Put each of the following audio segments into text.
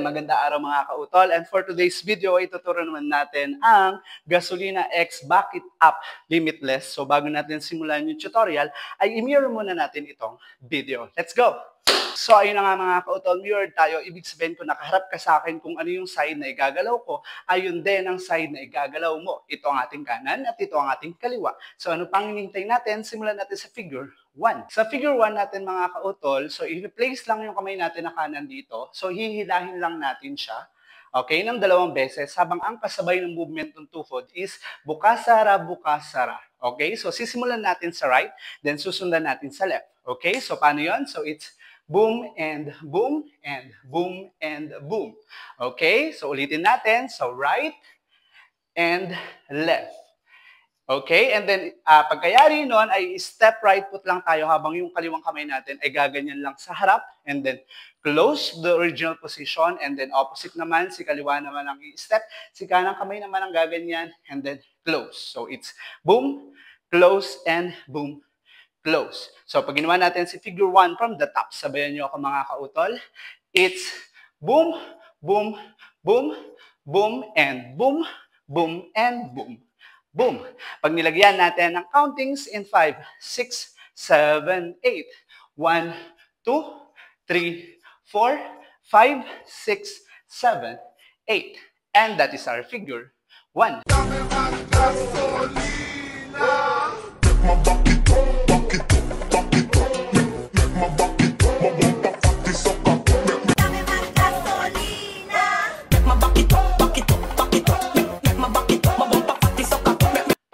Maganda araw mga kautol. And for today's video, ay tuturo naman natin ang Gasolina X Bucket Up Limitless. So bago natin simulan yung tutorial, ay i-mirror muna natin itong video. Let's go! So ayun na nga mga kautol, mirror tayo. Ibig sabihin ko nakaharap ka sa akin kung ano yung side na igagalaw ko, ayun din ang side na igagalaw mo. Ito ang ating kanan at ito ang ating kaliwa. So ano pang hinihintay natin? Simulan natin sa figure 1. Sa figure 1 natin mga kautol, so i-place lang yung kamay natin na kanan dito. So hihilahin lang natin siya. Okay, ng dalawang beses habang ang kasabay ng movement ng tuhod is bukasara, bukasara. Okay, so sisimulan natin sa right, then susundan natin sa left. Okay, so paano yun? So it's boom and boom and boom and boom. Okay, so ulitin natin. So right and left. Okay, and then pagkayari nun ay step right foot lang tayo habang yung kaliwang kamay natin ay gaganyan lang sa harap and then close the original position and then opposite naman, si kaliwa naman ang i-step, si kanang kamay naman ang gaganyan and then close. So it's boom, close, and boom, close. So pag ginawa natin si figure 1 from the top, sabayan nyo ako mga kautol, it's boom, boom, boom, boom, and boom, boom, and boom. Boom! Pag nilagyan natin ng countings in 5, 6, 7, 8. 1, 2, 3, 4, 5, 6, 7, 8. And that is our figure 1.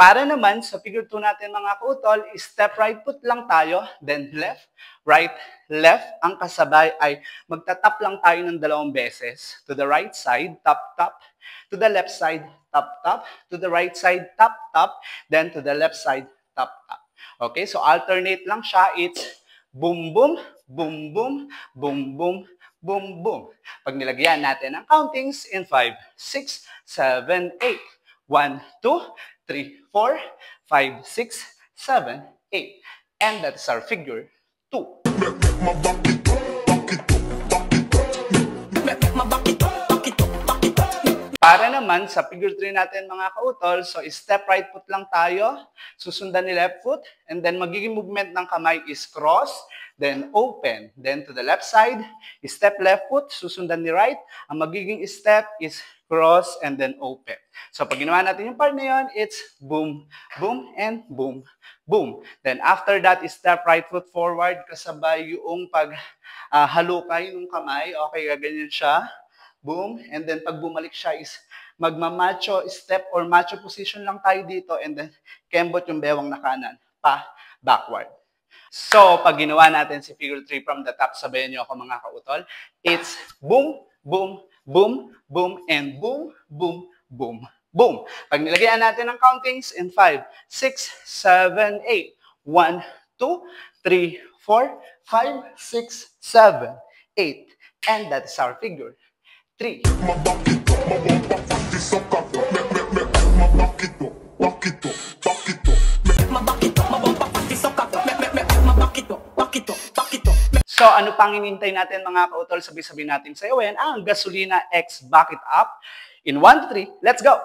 Para naman sa figure 2 natin mga kautol, step right foot lang tayo, then left, right, left. Ang kasabay ay magtatap lang tayo ng dalawang beses. To the right side, tap, tap. To the left side, tap, tap. To the right side, tap, tap. Then to the left side, tap, tap. Okay, so alternate lang siya. It's boom, boom, boom, boom, boom, boom, boom, boom. Pag nilagyan natin ang countings in 5, 6, 7, 8. 1, 2, 3, 4, 5, 6, 7, 8. And that's our figure 2. Para naman sa figure 3 natin mga kautol, so step right foot lang tayo, susundan ni left foot, and then magiging movement ng kamay is cross, then open. Then to the left side, step left foot, susundan ni right, ang magiging step is cross, and then open. So pag ginawa natin yung part na yun, it's boom, boom, and boom, boom. Then after that, step right foot forward, kasabay yung paghalukay ng kamay. Okay, gaganyan siya. Boom. And then pag bumalik siya is magmamacho step or macho position lang tayo dito and then kembot yung bewang na kanan pa backward. So pag ginawa natin si figure 3 from the top, sabayan nyo ako mga kautol, it's boom, boom, boom, boom, and boom, boom, boom, boom. Pag nilagyan natin ang countings in 5, 6, 7, 8. 1, 2, 3, 4, 5, 6, 7, 8. And that's our figure 3. So ano pang hinihintay natin mga kautol, sabi-sabi natin sa iwan ang Gasolina X Bucket Up. In 1, 2, 3, let's go!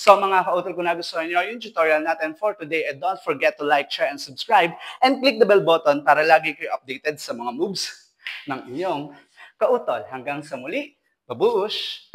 So mga kautol, kung nagustuhan nyo yung tutorial natin for today, and don't forget to like, share, and subscribe, and click the bell button para lagi kayo updated sa mga moves ng inyong kautol. Hanggang sa muli, babush!